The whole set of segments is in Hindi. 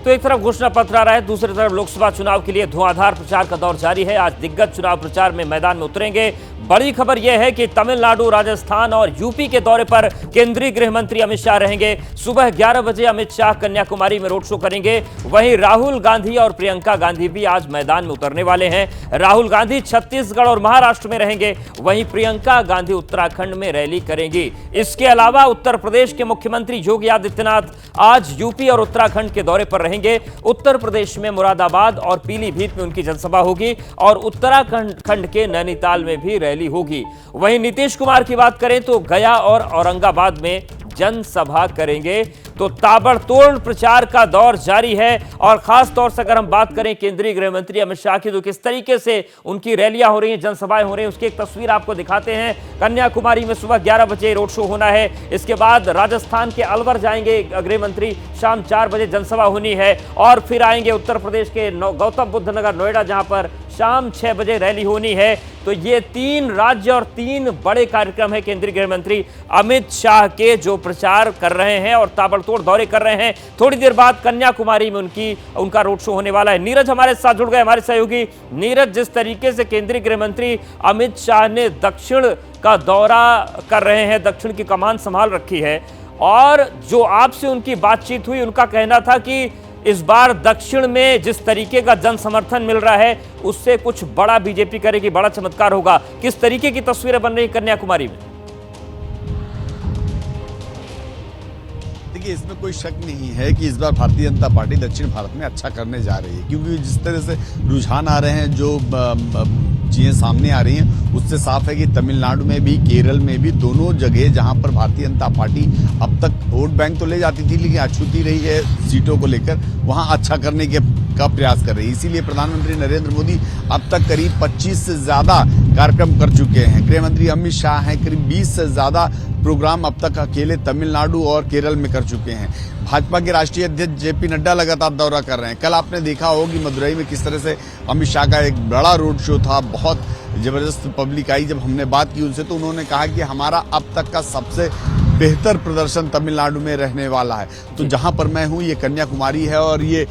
तो एक तरफ घोषणा पत्र आ रहा है, दूसरी तरफ लोकसभा चुनाव के लिए धुआंधार प्रचार का दौर जारी है। आज दिग्गज चुनाव प्रचार में मैदान में उतरेंगे। बड़ी खबर यह है कि तमिलनाडु, राजस्थान और यूपी के दौरे पर केंद्रीय गृह मंत्री अमित शाह रहेंगे। सुबह 11 बजे अमित शाह कन्याकुमारी में रोड शो करेंगे। वहीं राहुल गांधी और प्रियंका गांधी भी आज मैदान में उतरने वाले हैं। राहुल गांधी छत्तीसगढ़ और महाराष्ट्र में रहेंगे, वहीं प्रियंका गांधी उत्तराखंड में रैली करेंगी। इसके अलावा उत्तर प्रदेश के मुख्यमंत्री योगी आदित्यनाथ आज यूपी और उत्तराखंड के दौरे पर रहेंगे। उत्तर प्रदेश में मुरादाबाद और पीलीभीत में उनकी जनसभा होगी और उत्तराखंड के नैनीताल में भी रैली होगी। वहीं नीतीश कुमार की बात करें तो गया और औरंगाबाद में जनसभा करेंगे। तो ताबड़तोड़ प्रचार का दौर जारी है। और खास तौर से अगर हम बात करें केंद्रीय गृह मंत्री अमित शाह की, तो किस तरीके से उनकी रैलियां हो रही हैं, जनसभाएं हो रही हैं, उसकी एक तस्वीर आपको दिखाते हैं। कन्याकुमारी में सुबह 11 बजे रोड शो होना है। इसके बाद राजस्थान के अलवर जाएंगे गृह मंत्री, शाम 4 बजे जनसभा होनी है। और फिर आएंगे उत्तर प्रदेश के गौतम बुद्ध नगर, नोएडा, जहां पर शाम 6 बजे रैली होनी है। तो ये 3 राज्य और 3 बड़े कार्यक्रम है केंद्रीय गृह मंत्री अमित शाह के, जो प्रचार कर रहे हैं और ताबड़तोड़ दौरे कर रहे हैं। थोड़ी देर बाद कन्याकुमारी में उनका रोड शो होने वाला है। नीरज हमारे साथ जुड़ गए, हमारे सहयोगी। नीरज, जिस तरीके से केंद्रीय गृह मंत्री अमित शाह ने दक्षिण का दौरा कर रहे हैं, दक्षिण की कमान संभाल रखी है, और जो आपसे उनकी बातचीत हुई, उनका कहना था कि इस बार दक्षिण में जिस तरीके का जन समर्थन मिल रहा है, उससे कुछ बड़ा बीजेपी करेगी, बड़ा चमत्कार होगा। किस तरीके की तस्वीरें बन रही कन्याकुमारी में? देखिए, इसमें कोई शक नहीं है कि इस बार भारतीय जनता पार्टी दक्षिण भारत में अच्छा करने जा रही है, क्योंकि जिस तरह से रुझान आ रहे हैं, जो चीजें सामने आ रही हैं, उससे साफ है कि तमिलनाडु में भी, केरल में भी, दोनों जगह जहां पर भारतीय जनता पार्टी अब तक वोट बैंक तो ले जाती थी, लेकिन अछूती रही है सीटों को लेकर, वहां अच्छा करने का प्रयास कर रही है। इसीलिए प्रधानमंत्री नरेंद्र मोदी अब तक करीब 25 से ज्यादा कार्यक्रम कर चुके हैं। गृह मंत्री अमित शाह हैं, करीब 20 से ज्यादा प्रोग्राम अब तक अकेले तमिलनाडु और केरल में कर चुके हैं। भाजपा के राष्ट्रीय अध्यक्ष जेपी नड्डा लगातार दौरा कर रहे हैं। कल आपने देखा होगा कि मदुरई में किस तरह से अमित शाह का एक बड़ा रोड शो था, बहुत जबरदस्त पब्लिक आई। जब हमने बात की उनसे, तो उन्होंने कहा कि हमारा अब तक का सबसे बेहतर प्रदर्शन तमिलनाडु में रहने वाला है। तो जहां पर मैं हूं, ये कन्याकुमारी है, और ये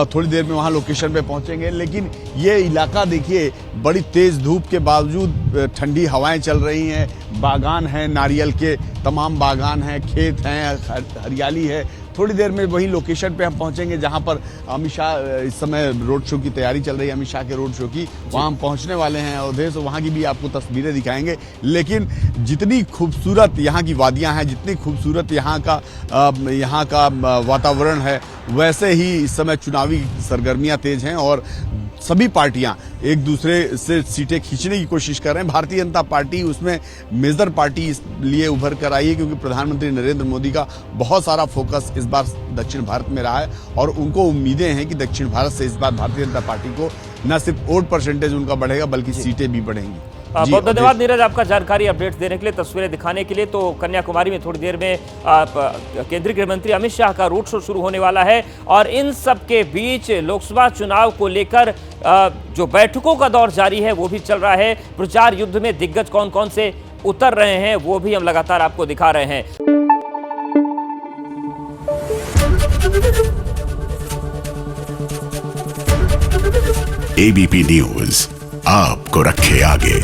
थोड़ी देर में वहां लोकेशन पे पहुंचेंगे। लेकिन ये इलाका देखिए, बड़ी तेज धूप के बावजूद ठंडी हवाएं चल रही हैं, बागान हैं, नारियल के तमाम बागान हैं, खेत हैं, हरियाली है। थोड़ी देर में वही लोकेशन पे हम पहुंचेंगे जहां पर अमित शाह, इस समय रोड शो की तैयारी चल रही है अमित शाह के रोड शो की, वहां हम पहुंचने वाले हैं। अवधेश, तो वहां की भी आपको तस्वीरें दिखाएंगे। लेकिन जितनी खूबसूरत यहाँ की वादियां हैं, जितनी खूबसूरत यहाँ का वातावरण है, वैसे ही इस समय चुनावी सरगर्मियां तेज हैं और सभी पार्टियां एक दूसरे से सीटें खींचने की कोशिश कर रहे हैं। भारतीय जनता पार्टी उसमें मेजर पार्टी इसलिए उभर कर आई है क्योंकि प्रधानमंत्री नरेंद्र मोदी का बहुत सारा फोकस इस बार दक्षिण भारत में रहा है, और उनको उम्मीदें हैं कि दक्षिण भारत से इस बार भारतीय जनता पार्टी को न सिर्फ वोट परसेंटेज उनका बढ़ेगा, बल्कि सीटें भी बढ़ेंगी। बहुत धन्यवाद नीरज, आपका जानकारी अपडेट्स देने के लिए, तस्वीरें दिखाने के लिए। तो कन्याकुमारी में थोड़ी देर में केंद्रीय गृह मंत्री अमित शाह का रोड शो शुरू होने वाला है। और इन सब के बीच लोकसभा चुनाव को लेकर जो बैठकों का दौर जारी है, वो भी चल रहा है। प्रचार युद्ध में दिग्गज कौन कौन से उतर रहे हैं, वो भी हम लगातार आपको दिखा रहे हैं। एबीपी न्यूज आपको रखे आगे।